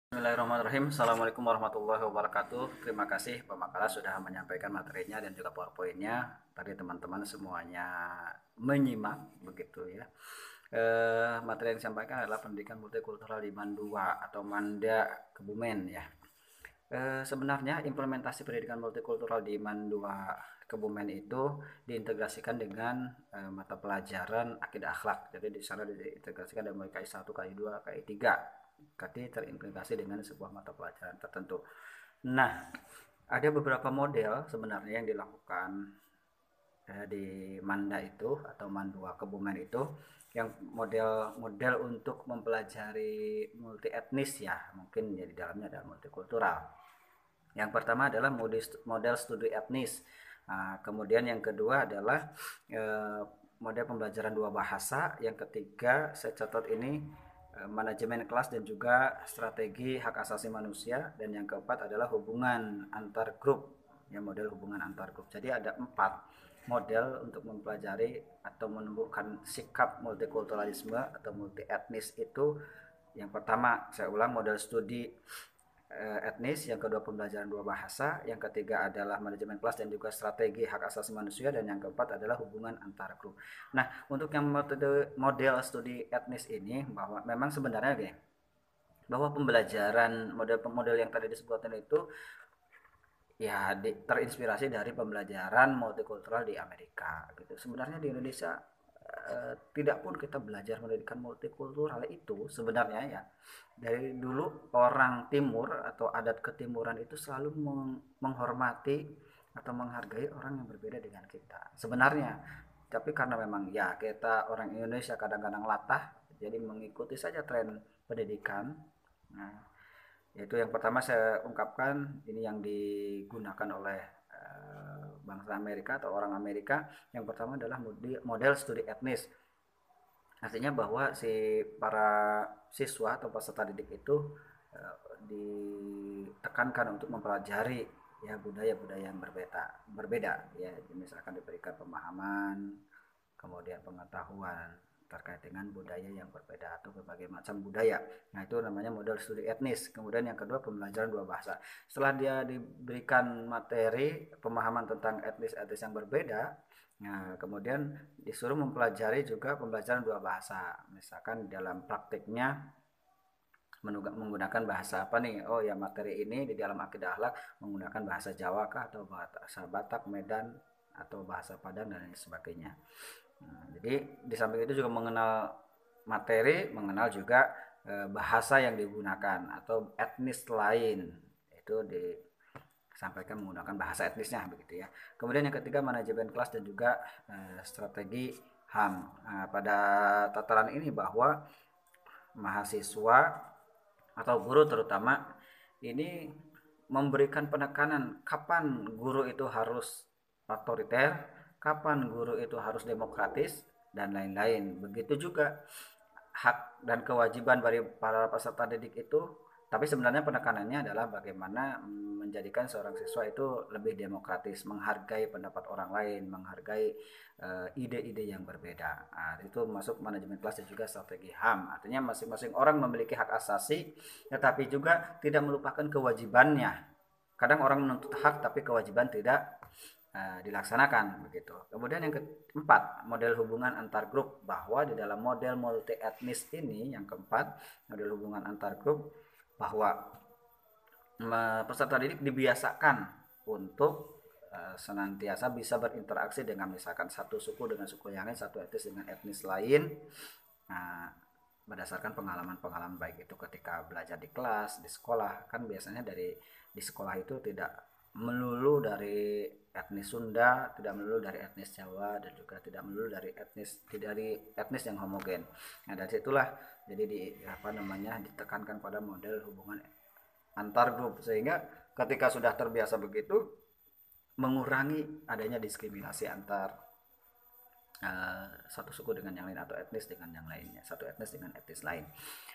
Bismillahirrahmanirrahim. Assalamualaikum warahmatullahi wabarakatuh. Terima kasih Pak Makala sudah menyampaikan materinya dan juga PowerPoint-nya. Tadi teman-teman semuanya menyimak begitu ya. Materi yang disampaikan adalah pendidikan multikultural di Mandua atau Manda Kebumen ya. Sebenarnya implementasi pendidikan multikultural di Mandua Kebumen itu diintegrasikan dengan mata pelajaran akidah akhlak. Jadi di sana diintegrasikan dari mulai KI 1, KI 2, KI 3. KT terintegrasi dengan sebuah mata pelajaran tertentu. Nah, ada beberapa model sebenarnya yang dilakukan di Manda itu atau Mandua Kebumen itu yang model-model untuk mempelajari multi etnis ya, mungkin ya di dalamnya ada multikultural. Yang pertama adalah model studi etnis. Nah, kemudian yang kedua adalah model pembelajaran dua bahasa. Yang ketiga, saya catat ini manajemen kelas dan juga strategi hak asasi manusia. Dan yang keempat adalah hubungan antar grup, ya model hubungan antar grup. Jadi ada 4 model untuk mempelajari atau menumbuhkan sikap multikulturalisme atau multi etnis itu. Yang pertama, saya ulang, model studi etnis, yang kedua pembelajaran dua bahasa, yang ketiga adalah manajemen kelas dan juga strategi hak asasi manusia, dan yang keempat adalah hubungan antar grup. Nah, untuk yang model studi etnis ini bahwa memang sebenarnya gini, bahwa pembelajaran model-model yang tadi disebutkan itu ya terinspirasi dari pembelajaran multikultural di Amerika gitu. Sebenarnya di Indonesia tidak pun kita belajar pendidikan multikultural itu sebenarnya ya, dari dulu orang timur atau adat ketimuran itu selalu menghormati atau menghargai orang yang berbeda dengan kita sebenarnya, tapi karena memang ya kita orang Indonesia kadang-kadang latah jadi mengikuti saja tren pendidikan. Nah, itu yang pertama saya ungkapkan, ini yang digunakan oleh bangsa Amerika atau orang Amerika. Yang pertama adalah model studi etnis. Artinya bahwa si para siswa atau peserta didik itu ditekankan untuk mempelajari ya budaya-budaya yang berbeda ya, misalkan diberikan pemahaman, kemudian pengetahuan terkait dengan budaya yang berbeda atau berbagai macam budaya. Nah, itu namanya model studi etnis. Kemudian yang kedua pembelajaran dua bahasa. Setelah dia diberikan materi pemahaman tentang etnis-etnis yang berbeda, nah, kemudian disuruh mempelajari juga pembelajaran dua bahasa. Misalkan dalam praktiknya menggunakan bahasa apa nih? Oh ya, materi ini di dalam akidah akhlak menggunakan bahasa Jawa kah atau bahasa Batak, Medan atau bahasa Padang dan lain sebagainya. Nah, jadi di samping itu juga mengenal materi, mengenal juga bahasa yang digunakan atau etnis lain itu disampaikan menggunakan bahasa etnisnya begitu ya. Kemudian yang ketiga manajemen kelas dan juga strategi HAM. Nah, pada tataran ini bahwa mahasiswa atau guru terutama ini memberikan penekanan kapan guru itu harus otoriter, kapan guru itu harus demokratis, dan lain-lain. Begitu juga hak dan kewajiban dari para peserta didik itu, tapi sebenarnya penekanannya adalah bagaimana menjadikan seorang siswa itu lebih demokratis, menghargai pendapat orang lain, menghargai ide-ide yang berbeda. Nah, itu masuk manajemen kelas dan juga strategi HAM. Artinya masing-masing orang memiliki hak asasi, tetapi juga tidak melupakan kewajibannya. Kadang orang menuntut hak tapi kewajiban tidak dilaksanakan begitu. Kemudian yang keempat, model hubungan antar grup, bahwa di dalam model multi etnis ini yang keempat, model hubungan antar grup, bahwa peserta didik dibiasakan untuk senantiasa bisa berinteraksi dengan misalkan satu suku dengan suku yang lain, satu etnis dengan etnis lain. Nah, berdasarkan pengalaman-pengalaman baik itu ketika belajar di kelas, di sekolah, kan biasanya di sekolah itu tidak melulu dari etnis Sunda, tidak melulu dari etnis Jawa, dan juga tidak melulu dari etnis yang homogen. Nah, dari situlah jadi ditekankan pada model hubungan antar grup, sehingga ketika sudah terbiasa begitu mengurangi adanya diskriminasi antar satu suku dengan yang lain atau etnis dengan yang lainnya, satu etnis dengan etnis lain.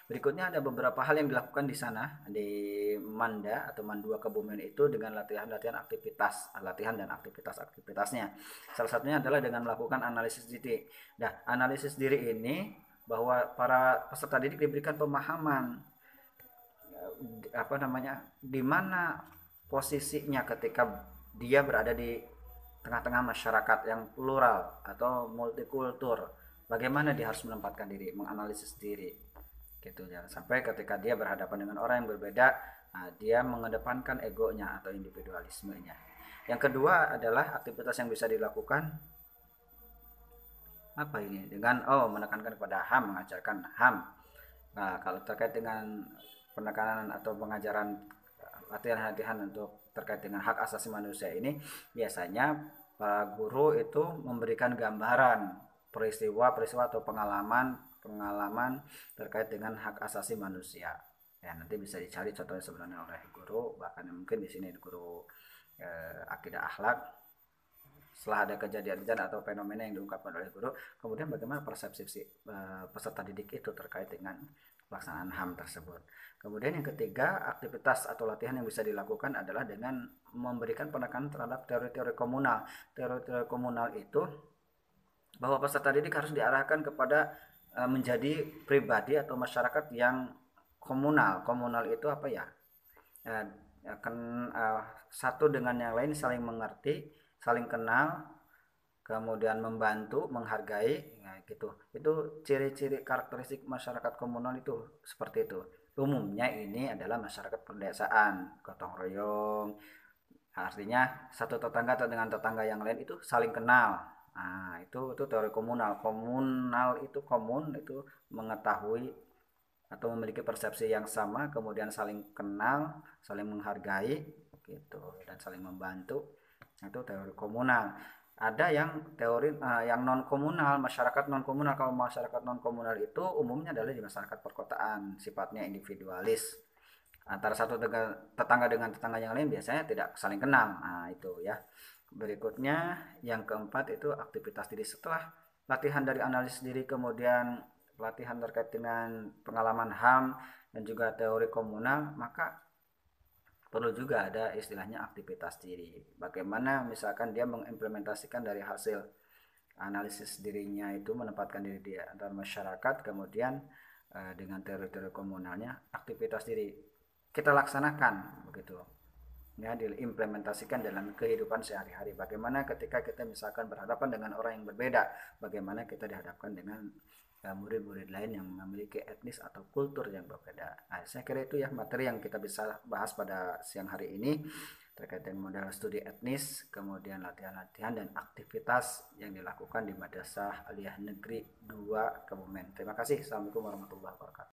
Berikutnya ada beberapa hal yang dilakukan di sana di Manda atau Mandua Kebumen itu dengan latihan-latihan aktivitas, latihan dan aktivitas-aktivitasnya. Salah satunya adalah dengan melakukan analisis diri. Nah, analisis diri ini bahwa para peserta didik diberikan pemahaman apa namanya, di mana posisinya ketika dia berada di tengah-tengah masyarakat yang plural atau multikultur, bagaimana dia harus menempatkan diri, menganalisis diri gitu ya, sampai ketika dia berhadapan dengan orang yang berbeda, nah, dia mengedepankan egonya atau individualismenya. Yang kedua adalah aktivitas yang bisa dilakukan apa ini dengan menekankan kepada HAM, mengajarkan HAM. Nah, kalau terkait dengan penekanan atau pengajaran latihan-latihan untuk terkait dengan hak asasi manusia ini, biasanya para guru itu memberikan gambaran peristiwa-peristiwa atau pengalaman terkait dengan hak asasi manusia. Ya, nanti bisa dicari contohnya sebenarnya oleh guru, bahkan mungkin di sini guru akidah akhlak. Setelah ada kejadian-kejadian atau fenomena yang diungkapkan oleh guru, kemudian bagaimana persepsi peserta didik itu terkait dengan pelaksanaan HAM tersebut. Kemudian yang ketiga, aktivitas atau latihan yang bisa dilakukan adalah dengan memberikan penekanan terhadap teori-teori komunal. Teori-teori komunal itu bahwa peserta didik harus diarahkan kepada menjadi pribadi atau masyarakat yang komunal. Komunal itu apa ya? Akan satu dengan yang lain, saling mengerti, saling kenal, kemudian membantu, menghargai, nah, gitu. Itu ciri-ciri karakteristik masyarakat komunal itu seperti itu. Umumnya ini adalah masyarakat pedesaan, gotong royong, artinya satu tetangga atau dengan tetangga yang lain itu saling kenal. Nah, itu teori komunal. Komunal itu komun, itu mengetahui atau memiliki persepsi yang sama, kemudian saling kenal, saling menghargai gitu dan saling membantu. Itu teori komunal. Ada yang teori yang non komunal, masyarakat non komunal. Kalau masyarakat non komunal itu umumnya adalah di masyarakat perkotaan, sifatnya individualis. Antara satu tetangga dengan tetangga yang lain biasanya tidak saling kenal. Nah, itu ya. Berikutnya yang keempat itu aktivitas diri. Setelah latihan dari analisis diri, kemudian pelatihan terkait dengan pengalaman HAM dan juga teori komunal, maka perlu juga ada istilahnya aktivitas diri. Bagaimana misalkan dia mengimplementasikan dari hasil analisis dirinya itu, menempatkan diri di antara masyarakat, kemudian dengan teori-teori komunalnya, aktivitas diri kita laksanakan begitu ya, diimplementasikan dalam kehidupan sehari-hari. Bagaimana ketika kita misalkan berhadapan dengan orang yang berbeda, bagaimana kita dihadapkan dengan murid-murid lain yang memiliki etnis atau kultur yang berbeda. Nah, saya kira itu ya materi yang kita bisa bahas pada siang hari ini terkait dengan modal studi etnis, kemudian latihan-latihan dan aktivitas yang dilakukan di Madrasah Aliyah Negeri 2 Kebumen. Terima kasih. Assalamualaikum warahmatullahi wabarakatuh.